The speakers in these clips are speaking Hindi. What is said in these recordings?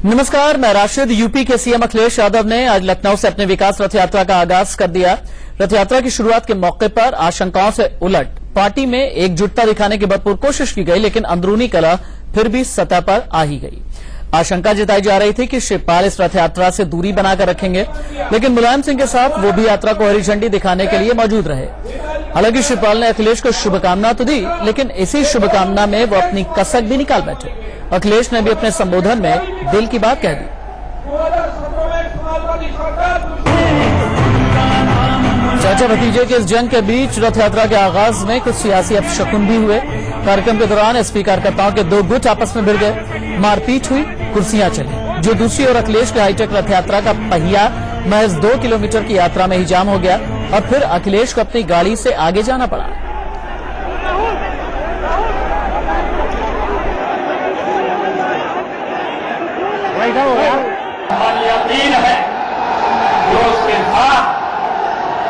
नमस्कार, मैं राशिद। यूपी के सीएम अखिलेश यादव ने आज लखनऊ से अपने विकास रथ यात्रा का आगाज कर दिया। रथ यात्रा की शुरुआत के मौके पर आशंकाओं से उलट पार्टी में एकजुटता दिखाने की भरपूर कोशिश की गई, लेकिन अंदरूनी कलह फिर भी सतह पर आ ही गई। आशंका जताई जा रही थी कि शिवपाल इस रथ यात्रा से दूरी बनाकर रखेंगे, लेकिन मुलायम सिंह के साथ वो भी यात्रा को हरी झंडी दिखाने के लिए मौजूद रहे। हालांकि शिवपाल ने अखिलेश को शुभकामना तो दी, लेकिन इसी शुभकामना में वो अपनी कसक भी निकाल बैठे। अखिलेश ने भी अपने संबोधन में दिल की बात कह दी। चाचा भतीजे के इस जंग के बीच रथ यात्रा के आगाज में कुछ सियासी अपशकुन भी हुए। कार्यक्रम के दौरान एसपी कार्यकर्ताओं के दो गुट आपस में भिड़ गए, मारपीट हुई, कुर्सियां चली। जो दूसरी ओर अखिलेश के हाईटेक रथ यात्रा का पहिया महज 2 किलोमीटर की यात्रा में ही जाम हो गया और फिर अखिलेश को अपनी गाड़ी से आगे जाना पड़ा। हमारी अपील है जो उसके साथ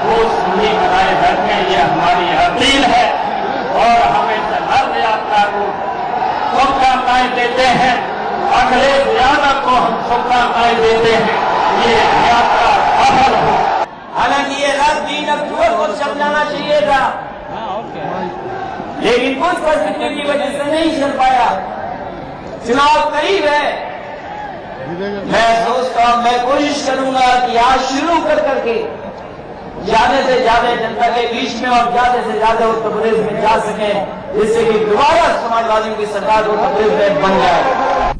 वो सुनी बनाए बैठे, ये हमारी अपील है। और हमें हर यात्रा को शुभकामनाएं देते हैं। अखिलेश यादव को हम शुभकामनाएं देते हैं, ये यात्रा सफल हो। हालांकि ये रथ 3 अक्टूबर को चल जाना चाहिए था, लेकिन कुछ परिस्थितियों की वजह से नहीं चल पाया। चुनाव करीब है। मैं सोचता हूं, मैं कोशिश करूंगा कि आज शुरू कर करके ज्यादा से ज्यादा जनता के बीच में और ज्यादा से ज्यादा उत्तर प्रदेश में जा सके, जिससे कि दोबारा समाजवादियों की सरकार उत्तर प्रदेश में बन जाए।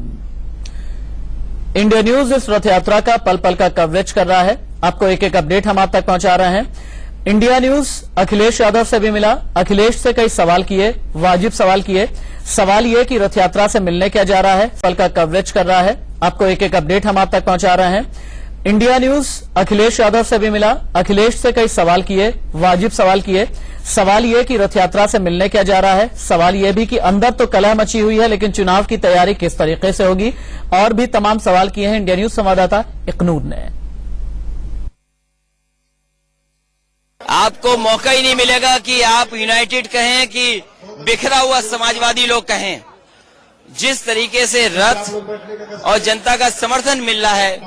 इंडिया न्यूज इस रथ यात्रा का पल पल का कवरेज कर रहा है। आपको एक एक अपडेट हम आप तक पहुंचा रहे हैं। इंडिया न्यूज अखिलेश यादव से भी मिला, अखिलेश से कई सवाल किए, वाजिब सवाल किए। सवाल ये कि रथ यात्रा से मिलने क्या जा रहा है, पल का कवरेज कर रहा है। आपको एक एक अपडेट हम आप तक पहुंचा रहे हैं। इंडिया न्यूज अखिलेश यादव से भी मिला, अखिलेश से कई सवाल किए, वाजिब सवाल किए। सवाल ये कि रथ यात्रा से मिलने क्या जा रहा है। सवाल ये भी कि अंदर तो कलह मची हुई है, लेकिन चुनाव की तैयारी किस तरीके से होगी, और भी तमाम सवाल किए हैं इंडिया न्यूज संवाददाता इकनूर ने। आपको मौका ही नहीं मिलेगा कि आप यूनाइटेड कहें कि बिखरा हुआ समाजवादी लोग कहें। जिस तरीके से रथ और जनता का समर्थन मिल रहा है,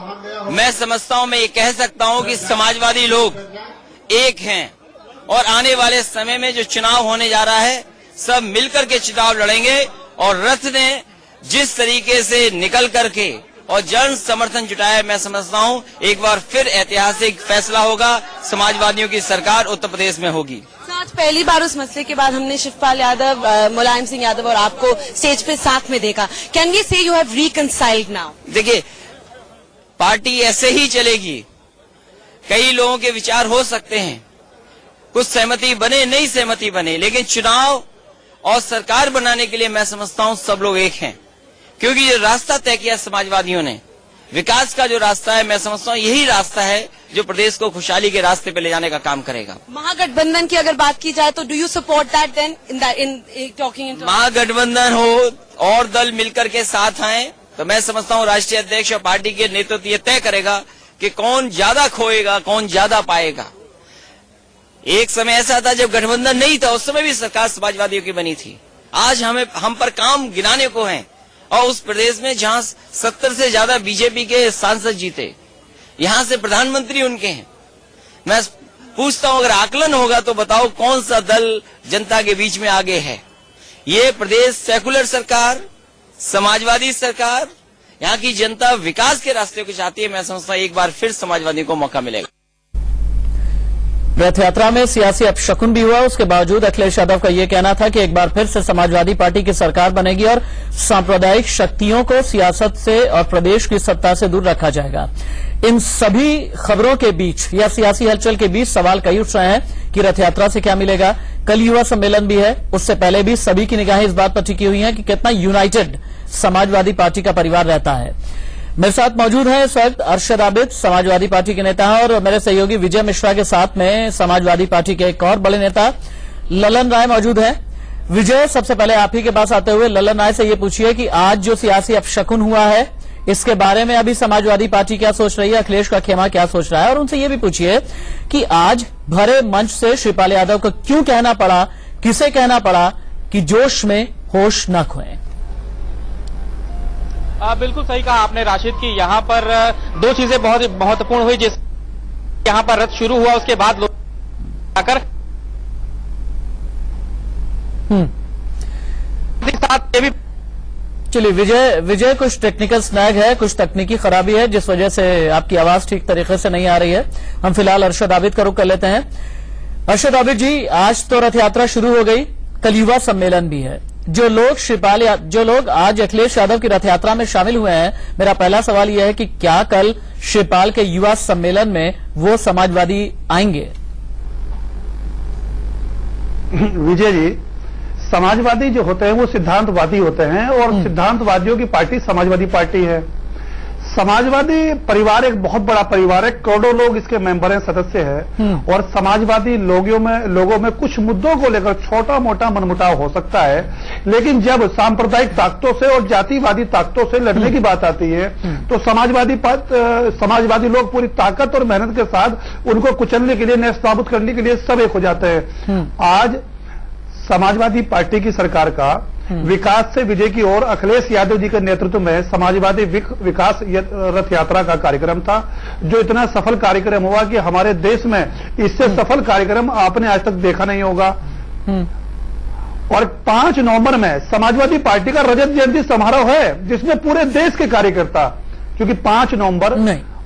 मैं समझता हूं, मैं ये कह सकता हूं कि समाजवादी लोग एक हैं और आने वाले समय में जो चुनाव होने जा रहा है, सब मिलकर के चुनाव लड़ेंगे। और रथ ने जिस तरीके से निकल करके और जन समर्थन जुटाया, मैं समझता हूं एक बार फिर ऐतिहासिक फैसला होगा, समाजवादियों की सरकार उत्तर प्रदेश में होगी। आज पहली बार उस मसले के बाद हमने शिवपाल यादव, मुलायम सिंह यादव और आपको स्टेज पे साथ में देखा। कैन वी से यू हैव रिकंसाइल्ड नाउ? देखिए, पार्टी ऐसे ही चलेगी। कई लोगों के विचार हो सकते हैं, कुछ सहमति बने, नहीं सहमति बने, लेकिन चुनाव और सरकार बनाने के लिए मैं समझता हूं सब लोग एक हैं। क्योंकि ये रास्ता तय किया समाजवादियों ने, विकास का जो रास्ता है, मैं समझता हूं यही रास्ता है जो प्रदेश को खुशहाली के रास्ते पे ले जाने का काम करेगा। महागठबंधन की अगर बात की जाए तो do you support that then in talking? Mahagathbandhan हो और दल मिलकर के साथ आए तो मैं समझता हूं राष्ट्रीय अध्यक्ष और पार्टी के नेतृत्व ये तय करेगा कि कौन ज्यादा खोएगा, कौन ज्यादा पाएगा। एक समय ऐसा था जब गठबंधन नहीं था, उस समय भी सरकार समाजवादियों की बनी थी। आज हम पर काम गिनाने को है, और उस प्रदेश में जहां 70 से ज्यादा बीजेपी के सांसद जीते, यहां से प्रधानमंत्री उनके हैं। मैं पूछता हूं, अगर आकलन होगा तो बताओ कौन सा दल जनता के बीच में आगे है? ये प्रदेश सेकुलर सरकार, समाजवादी सरकार, यहाँ की जनता विकास के रास्ते को चाहती है। मैं समझता हूं एक बार फिर समाजवादी को मौका मिलेगा। रथ यात्रा में सियासी अपशकुन भी हुआ, उसके बावजूद अखिलेश यादव का यह कहना था कि एक बार फिर से समाजवादी पार्टी की सरकार बनेगी और सांप्रदायिक शक्तियों को सियासत से और प्रदेश की सत्ता से दूर रखा जाएगा। इन सभी खबरों के बीच या सियासी हलचल के बीच सवाल कई उठ रहे हैं कि रथ यात्रा से क्या मिलेगा। कल युवा सम्मेलन भी है, उससे पहले भी सभी की निगाहें इस बात पर टिकी हुई हैं कि कितना यूनाइटेड समाजवादी पार्टी का परिवार रहता है। मेरे साथ मौजूद हैं इस वक्त अरशद आबिद, समाजवादी पार्टी के नेता हैं, और मेरे सहयोगी विजय मिश्रा के साथ में समाजवादी पार्टी के एक और बड़े नेता ललन राय मौजूद हैं। विजय, सबसे पहले आप ही के पास आते हुए ललन राय से ये पूछिए कि आज जो सियासी अपशकुन हुआ है, इसके बारे में अभी समाजवादी पार्टी क्या सोच रही है, अखिलेश का खेमा क्या सोच रहा है, और उनसे ये भी पूछिए कि आज भरे मंच से शिवपाल यादव को क्यों कहना पड़ा, किसे कहना पड़ा कि जोश में होश न खोएं। बिल्कुल सही कहा आपने राशिद की यहाँ पर दो चीजें बहुत महत्वपूर्ण हुई। जिस यहाँ पर रथ शुरू हुआ उसके बाद लोग आकर साथ ये भी चलिए विजय कुछ टेक्निकल स्नैग है, कुछ तकनीकी खराबी है जिस वजह से आपकी आवाज ठीक तरीके से नहीं आ रही है। हम फिलहाल अरशद आबिद का रुख कर लेते हैं। अरशद आबिद जी, आज तो रथ यात्रा शुरू हो गई, कल युवा सम्मेलन भी है। जो लोग आज अखिलेश यादव की रथ यात्रा में शामिल हुए हैं, मेरा पहला सवाल यह है कि क्या कल शिवपाल के युवा सम्मेलन में वो समाजवादी आएंगे? विजय जी, समाजवादी जो होते हैं वो सिद्धांतवादी होते हैं और सिद्धांतवादियों की पार्टी समाजवादी पार्टी है। समाजवादी परिवार एक बहुत बड़ा परिवार है, करोड़ों लोग इसके मेंबर हैं, सदस्य हैं और समाजवादी लोगों में कुछ मुद्दों को लेकर छोटा मोटा मनमुटाव हो सकता है, लेकिन जब सांप्रदायिक ताकतों से और जातिवादी ताकतों से लड़ने की बात आती है तो समाजवादी लोग पूरी ताकत और मेहनत के साथ उनको कुचलने के लिए, नेस्तनाबूद करने के लिए सब एक हो जाते हैं। आज समाजवादी पार्टी की सरकार का विकास से विजय की ओर अखिलेश यादव जी के नेतृत्व में समाजवादी विकास रथ यात्रा का कार्यक्रम था, जो इतना सफल कार्यक्रम हुआ कि हमारे देश में इससे सफल कार्यक्रम आपने आज तक देखा नहीं होगा। और 5 नवंबर में समाजवादी पार्टी का रजत जयंती समारोह है जिसमें पूरे देश के कार्यकर्ता, क्योंकि 5 नवंबर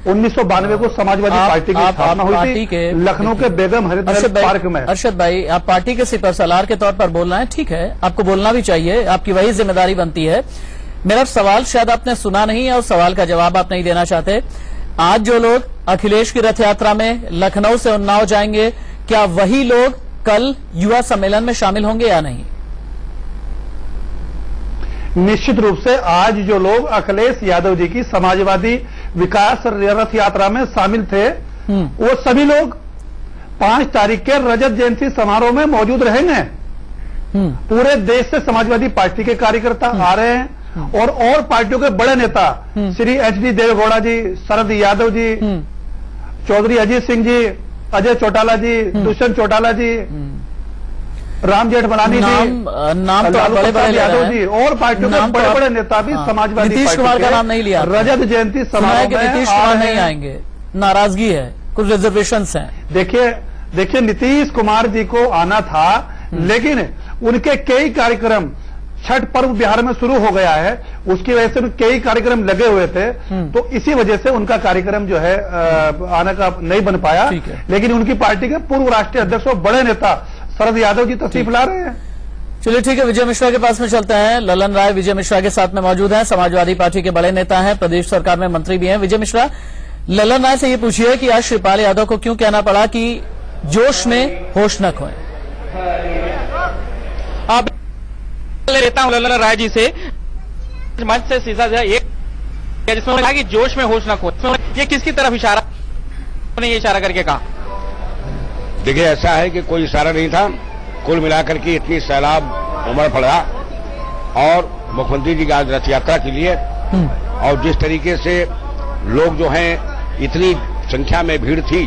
1992 को समाजवादी पार्टी की स्थापना हुई थी लखनऊ के बेगम हरिद्वार पार्क में। अरशद भाई, आप पार्टी के सिपहसालार के तौर पर बोल रहे हैं, ठीक है, आपको बोलना भी चाहिए, आपकी वही जिम्मेदारी बनती है। मेरा सवाल शायद आपने सुना नहीं है और सवाल का जवाब आप नहीं देना चाहते। आज जो लोग अखिलेश की रथ यात्रा में लखनऊ से उन्नाव जाएंगे, क्या वही लोग कल युवा सम्मेलन में शामिल होंगे या नहीं? निश्चित रूप से आज जो लोग अखिलेश यादव जी की समाजवादी विकास रथ यात्रा में शामिल थे वो सभी लोग 5 तारीख के रजत जयंती समारोह में मौजूद रहेंगे। पूरे देश से समाजवादी पार्टी के कार्यकर्ता आ रहे हैं और पार्टियों के बड़े नेता श्री एच.डी. देवेगौड़ा जी, शरद यादव जी, चौधरी अजीत सिंह जी, अजय चौटाला जी, दुष्यंत चौटाला जी, राम जेठमलानी जी, नाम तो बड़े बड़े यादव जी और पार्टियों के बड़े बड़े नेता भी समाजवादी नीतीश कुमार का नाम नहीं लिया। रजत जयंती समारोह में नीतीश कुमार नहीं आएंगे, नाराजगी है, कुछ रिजर्वेशंस हैं। देखिए नीतीश कुमार जी को आना था, लेकिन उनके कई कार्यक्रम, छठ पर्व बिहार में शुरू हो गया है, उसकी वजह से कई कार्यक्रम लगे हुए थे, तो इसी वजह से उनका कार्यक्रम जो है आने का नहीं बन पाया। लेकिन उनकी पार्टी के पूर्व राष्ट्रीय अध्यक्ष और बड़े नेता शरद यादव जी तशरीफ ला रहे हैं। चलिए ठीक है, विजय मिश्रा के पास में चलते हैं। ललन राय विजय मिश्रा के साथ में मौजूद हैं, समाजवादी पार्टी के बड़े नेता हैं, प्रदेश सरकार में मंत्री भी हैं। विजय मिश्रा, ललन राय से ये पूछिए कि आज शिवपाल यादव को क्यों कहना पड़ा कि जोश में होश न खोएं? आप लेता हूं ललन राय जी से, मंच से सीधा एक जिसमें कहा कि जोश में होश न खोएं, ये किसकी तरफ इशारा, उन्होंने ये इशारा करके कहा? देखिए, ऐसा है कि कोई इशारा नहीं था, कुल मिलाकर के इतनी सैलाब उमड़ पड़ा और मुख्यमंत्री जी की आज रथ यात्रा के लिए और जिस तरीके से लोग जो हैं इतनी संख्या में भीड़ थी,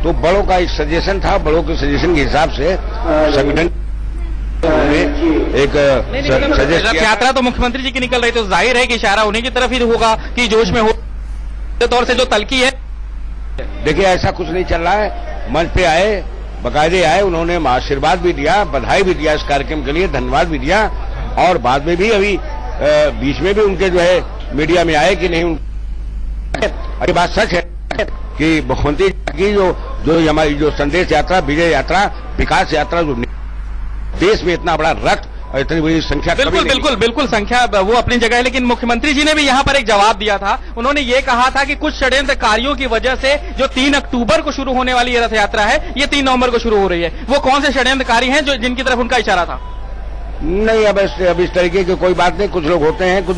तो बड़ों का एक सजेशन था, बड़ों के सजेशन के हिसाब से संगठन ने एक सजेस्ट रथ यात्रा तो मुख्यमंत्री जी की निकल रही, तो जाहिर है कि इशारा उन्हीं की तरफ ही होगा कि जोश में हो तौर से जो तलकी है। देखिए, ऐसा कुछ नहीं चल रहा है। मंच पे आए, बाकायदे आए, उन्होंने आशीर्वाद भी दिया, बधाई भी दिया इस कार्यक्रम के लिए, धन्यवाद भी दिया और बाद में भी अभी बीच में भी उनके जो है मीडिया में आए कि नहीं, ये बात सच है कि मुख्यमंत्री की जो हमारी जो संदेश यात्रा, विजय यात्रा, विकास यात्रा, जो देश में इतना बड़ा रथ और इतनी बड़ी संख्या, बिल्कुल संख्या वो अपनी जगह है, लेकिन मुख्यमंत्री जी ने भी यहाँ पर एक जवाब दिया था। उन्होंने ये कहा था कि कुछ षड्यंत्रकारियों की वजह से जो 3 अक्टूबर को शुरू होने वाली ये रथ यात्रा है, ये 3 नवंबर को शुरू हो रही है। वो कौन से षड्यंत्रकारी हैं जो जिनकी तरफ उनका इशारा था? नहीं, अब इस तरीके की कोई बात नहीं। कुछ लोग होते हैं, कुछ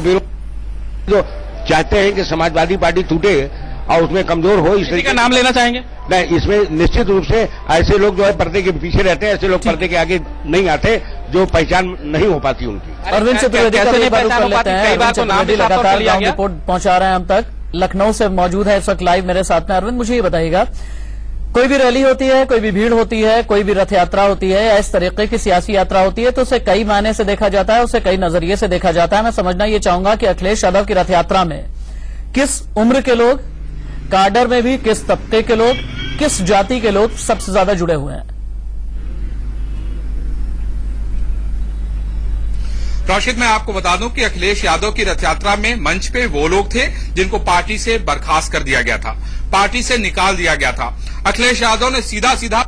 जो चाहते हैं कि समाजवादी पार्टी टूटे और उसमें कमजोर हो, इस तरीके का नाम लेना चाहेंगे? नहीं, इसमें निश्चित रूप से ऐसे लोग जो है पर्दे के पीछे रहते हैं, ऐसे लोग पर्दे के आगे नहीं आते, जो पहचान नहीं हो पाती उनकी। अरविंद चतुर्वेदी का लगातार ग्राउंड रिपोर्ट पहुंचा रहे हैं हम तक, लखनऊ से मौजूद है इस वक्त लाइव मेरे साथ में। अरविंद, मुझे ये बताइएगा कोई भी रैली होती है, कोई भी भीड़ होती है, कोई भी रथ यात्रा होती है या इस तरीके की सियासी यात्रा होती है तो उसे कई मायने से देखा जाता है, उसे कई नजरिए से देखा जाता है। मैं समझना ये चाहूंगा कि अखिलेश यादव की रथ यात्रा में किस उम्र के लोग, काडर में भी किस तबके के लोग, किस जाति के लोग सबसे ज्यादा जुड़े हुए हैं। राशिद, मैं आपको बता दूं कि अखिलेश यादव की रथ यात्रा में मंच पे वो लोग थे जिनको पार्टी से बर्खास्त कर दिया गया था, पार्टी से निकाल दिया गया था। अखिलेश यादव ने सीधा सीधा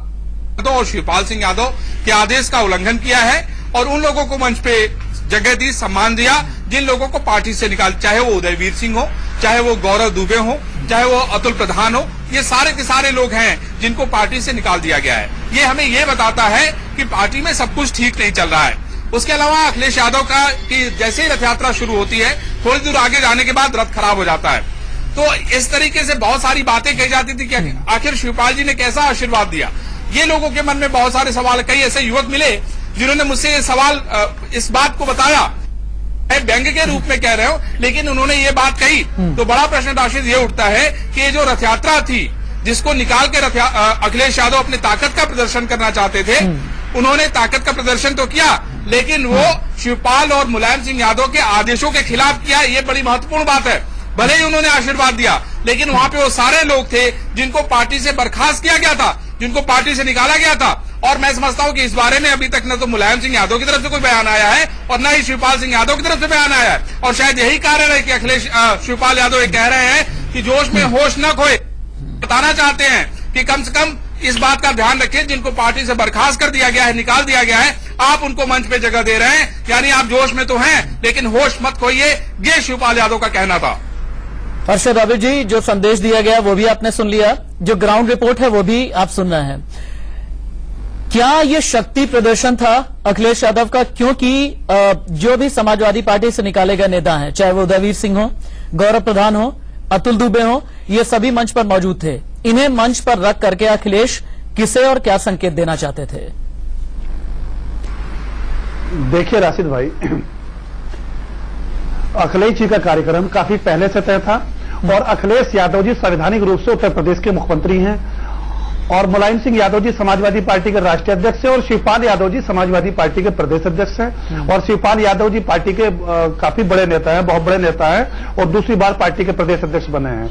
और शिवपाल सिंह यादव के आदेश का उल्लंघन किया है और उन लोगों को मंच पे जगह दी, सम्मान दिया जिन लोगों को पार्टी से निकाल, चाहे वो उदयवीर सिंह हो, चाहे वो गौरव दुबे हो, चाहे वो अतुल प्रधान हो, ये सारे के सारे लोग हैं जिनको पार्टी से निकाल दिया गया है। ये हमें ये बताता है कि पार्टी में सब कुछ ठीक नहीं चल रहा है। उसके अलावा अखिलेश यादव का कि जैसे ही रथ यात्रा शुरू होती है थोड़ी दूर आगे जाने के बाद रथ खराब हो जाता है। तो इस तरीके से बहुत सारी बातें कही जाती थी कि आखिर शिवपाल जी ने कैसा आशीर्वाद दिया। ये लोगों के मन में बहुत सारे सवाल, कई ऐसे युवक मिले जिन्होंने मुझसे ये सवाल, इस बात को बताया, मैं व्यंग के रूप में कह रहे हो, लेकिन उन्होंने ये बात कही तो बड़ा प्रश्न राशिद ये उठता है कि ये जो रथ यात्रा थी जिसको निकाल के अखिलेश यादव अपनी ताकत का प्रदर्शन करना चाहते थे, उन्होंने ताकत का प्रदर्शन तो किया लेकिन वो शिवपाल और मुलायम सिंह यादव के आदेशों के खिलाफ किया। ये बड़ी महत्वपूर्ण बात है। भले ही उन्होंने आशीर्वाद दिया लेकिन वहां पे वो सारे लोग थे जिनको पार्टी से बर्खास्त किया गया था, जिनको पार्टी से निकाला गया था। और मैं समझता हूं कि इस बारे में अभी तक न तो मुलायम सिंह यादव की तरफ से कोई बयान आया है और न ही शिवपाल सिंह यादव की तरफ से बयान आया है। और शायद यही कारण है कि शिवपाल यादव ये कह रहे हैं कि जोश में होश न खोए। बताना चाहते हैं कि कम से कम इस बात का ध्यान रखें, जिनको पार्टी से बर्खास्त कर दिया गया है, निकाल दिया गया है, आप उनको मंच पे जगह दे रहे हैं, यानी आप जोश में तो हैं लेकिन होश मत खोइए। ये शिवपाल यादव का कहना था। अरशद आबिद जी, जो संदेश दिया गया वो भी आपने सुन लिया, जो ग्राउंड रिपोर्ट है वो भी आप सुन रहे हैं। क्या ये शक्ति प्रदर्शन था अखिलेश यादव का? क्योंकि जो भी समाजवादी पार्टी से निकाले गए नेता हैं, चाहे वो उदयवीर सिंह हो, गौरव प्रधान हो, अतुल दुबे हो, ये सभी मंच पर मौजूद थे। इन्हें मंच पर रख करके अखिलेश किसे और क्या संकेत देना चाहते थे? देखिए राशिद भाई, अखिलेश जी का कार्यक्रम काफी पहले से तय था और अखिलेश यादव जी संवैधानिक रूप से उत्तर प्रदेश के मुख्यमंत्री हैं और मुलायम सिंह यादव जी समाजवादी पार्टी के राष्ट्रीय अध्यक्ष हैं और शिवपाल यादव जी समाजवादी पार्टी के प्रदेश अध्यक्ष हैं और शिवपाल यादव जी पार्टी के काफी बड़े नेता हैं, बहुत बड़े नेता हैं और दूसरी बार पार्टी के प्रदेश अध्यक्ष बने हैं।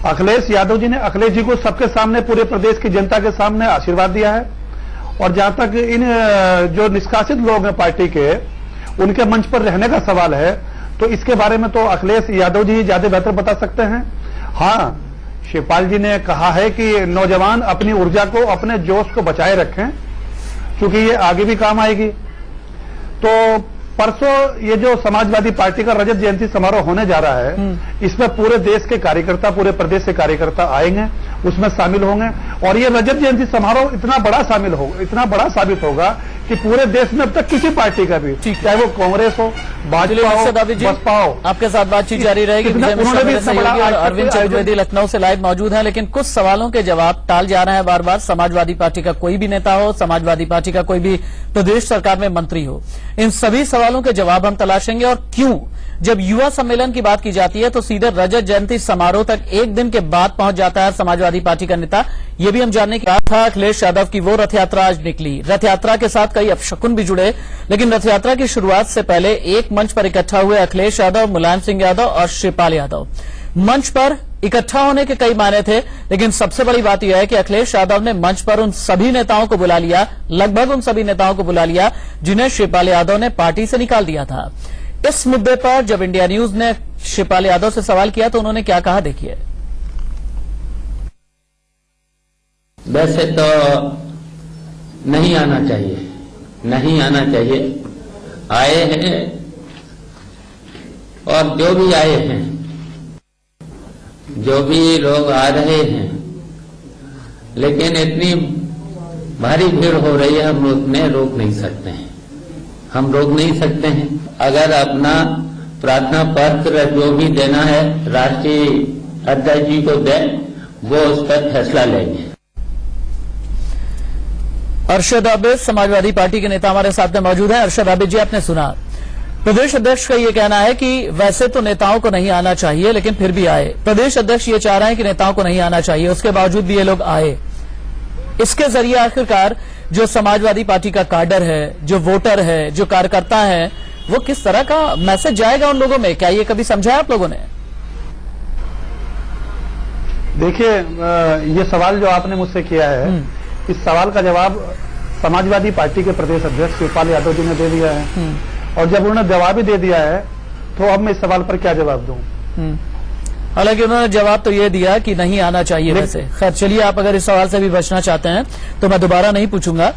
अखिलेश यादव जी ने अखिलेश जी को सबके सामने, पूरे प्रदेश की जनता के सामने आशीर्वाद दिया है और जहां तक इन जो निष्कासित लोग हैं पार्टी के, उनके मंच पर रहने का सवाल है तो इसके बारे में तो अखिलेश यादव जी ज्यादा बेहतर बता सकते हैं। हाँ, शिवपाल जी ने कहा है कि नौजवान अपनी ऊर्जा को, अपने जोश को बचाए रखें क्योंकि ये आगे भी काम आएगी। तो परसों ये जो समाजवादी पार्टी का रजत जयंती समारोह होने जा रहा है, इसमें पूरे देश के कार्यकर्ता, पूरे प्रदेश से कार्यकर्ता आएंगे, उसमें शामिल होंगे और ये रजत जयंती समारोह इतना बड़ा साबित होगा कि पूरे देश में अब तक किसी पार्टी का भी, चाहे वो कांग्रेस हो, भाजपा हो, बसपा हो, आपके साथ बातचीत जारी रहेगी। उन्होंने भी अरविंद चतुर्वेदी लखनऊ से लाइव मौजूद हैं, लेकिन कुछ सवालों के जवाब टाल जा रहे हैं बार बार। समाजवादी पार्टी का कोई भी नेता हो, समाजवादी पार्टी का कोई भी प्रदेश सरकार में मंत्री हो, इन सभी सवालों के जवाब हम तलाशेंगे। और क्यों जब युवा सम्मेलन की बात की जाती है तो सीधे रजत जयंती समारोह तक एक दिन के बाद पहुंच जाता है समाजवादी पार्टी का नेता, ये भी हम जानने की बात था। अखिलेश यादव की वो रथ यात्रा आज निकली। रथ यात्रा के साथ कई अपशकुन भी जुड़े, लेकिन रथ यात्रा की शुरुआत से पहले एक मंच पर इकट्ठा हुए अखिलेश यादव, मुलायम सिंह यादव और शिवपाल यादव। मंच पर इकट्ठा होने के कई मायने थे, लेकिन सबसे बड़ी बात यह है कि अखिलेश यादव ने मंच पर उन सभी नेताओं को बुला लिया, लगभग उन सभी नेताओं को बुला लिया जिन्हें शिवपाल यादव ने पार्टी से निकाल दिया था। इस मुद्दे पर जब इंडिया न्यूज ने शिवपाल यादव से सवाल किया तो उन्होंने क्या कहा, देखिए। वैसे तो नहीं आना चाहिए, नहीं आना चाहिए। आए हैं और जो भी आए हैं, जो भी लोग आ रहे हैं, लेकिन इतनी भारी भीड़ हो रही है, हम रोक नहीं सकते हैं, हम रोक नहीं सकते हैं। अगर अपना प्रार्थना पत्र जो भी देना है राष्ट्रीय अध्यक्ष जी को दें, वो उस पर फैसला लेंगे। अरशद आबिद समाजवादी पार्टी के नेता हमारे साथ में मौजूद हैं। अरशद आबिद जी, आपने सुना प्रदेश अध्यक्ष का ये कहना है कि वैसे तो नेताओं को नहीं आना चाहिए लेकिन फिर भी आए। प्रदेश अध्यक्ष ये चाह रहे हैं कि नेताओं को नहीं आना चाहिए, उसके बावजूद भी ये लोग आए। इसके जरिए आखिरकार जो समाजवादी पार्टी का काडर है, जो वोटर है, जो कार्यकर्ता है, वो किस तरह का मैसेज जाएगा उन लोगों में? क्या ये कभी समझा है आप लोगों ने? देखिए, ये सवाल जो आपने मुझसे किया है, इस सवाल का जवाब समाजवादी पार्टी के प्रदेश अध्यक्ष शिवपाल यादव जी ने दे दिया है। और जब उन्होंने जवाब ही दे दिया है तो अब मैं इस सवाल पर क्या जवाब दूं? हालांकि उन्होंने जवाब तो ये दिया कि नहीं आना चाहिए। वैसे खैर चलिए, आप अगर इस सवाल से भी बचना चाहते हैं तो मैं दोबारा नहीं पूछूंगा।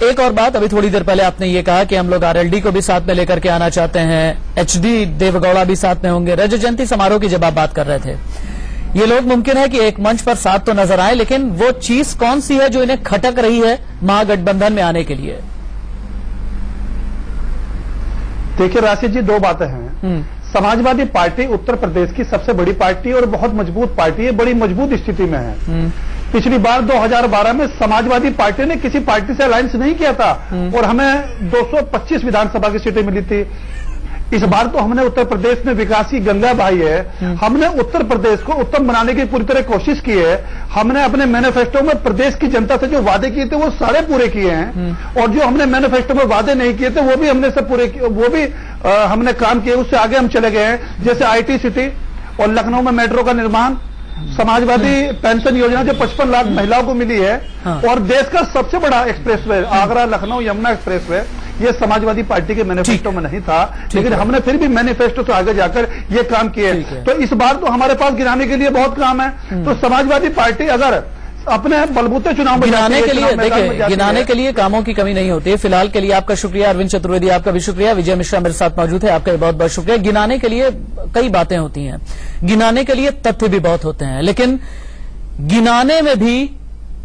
एक और बात, अभी थोड़ी देर पहले आपने ये कहा कि हम लोग आरएलडी को भी साथ में लेकर के आना चाहते हैं, एचडी देवगौड़ा भी साथ में होंगे। रजत जयंती समारोह की जब आप बात कर रहे थे, ये लोग मुमकिन है कि एक मंच पर साथ तो नजर आए, लेकिन वो चीज कौन सी है जो इन्हें खटक रही है महागठबंधन में आने के लिए? देखिए राशिद जी, दो बातें हैं। समाजवादी पार्टी उत्तर प्रदेश की सबसे बड़ी पार्टी और बहुत मजबूत पार्टी है, बड़ी मजबूत स्थिति में है। पिछली बार 2012 में समाजवादी पार्टी ने किसी पार्टी से अलायंस नहीं किया था और हमें 225 विधानसभा की सीटें मिली थी। इस बार तो हमने उत्तर प्रदेश में विकास की गंगा बहाई है। हमने उत्तर प्रदेश को उत्तम बनाने की पूरी तरह कोशिश की है। हमने अपने मैनिफेस्टो में प्रदेश की जनता से जो वादे किए थे वो सारे पूरे किए हैं और जो हमने मैनिफेस्टो में वादे नहीं किए थे वो भी हमने सब पूरे किए, वो भी हमने काम किए। उससे आगे हम चले गए हैं, जैसे आईटी सिटी और लखनऊ में मेट्रो का निर्माण, समाजवादी पेंशन योजना जो 55 लाख महिलाओं को मिली है, और देश का सबसे बड़ा एक्सप्रेसवे आगरा लखनऊ यमुना एक्सप्रेसवे, ये समाजवादी पार्टी के मैनिफेस्टो में नहीं था, लेकिन हमने फिर भी मैनिफेस्टो से आगे जाकर ये काम किए। तो इस बार तो हमारे पास गिनाने के लिए बहुत काम है। तो समाजवादी पार्टी अगर अपने बलबूते चुनाव में गिनाने के लिए, देखिए गिनाने के लिए कामों की कमी नहीं होती है। फिलहाल के लिए आपका शुक्रिया। अरविंद चतुर्वेदी आपका भी शुक्रिया। विजय मिश्रा मेरे साथ मौजूद है, आपका भी बहुत बहुत शुक्रिया। गिनाने के लिए कई बातें होती हैं, गिनाने के लिए तथ्य भी बहुत होते हैं, लेकिन गिनाने में भी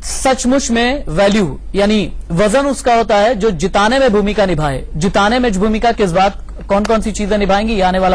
सचमुच में वैल्यू यानी वजन उसका होता है जो जिताने में भूमिका निभाए। जिताने में भूमिका किस बात, कौन कौन सी चीजें निभाएंगी, ये आने वाला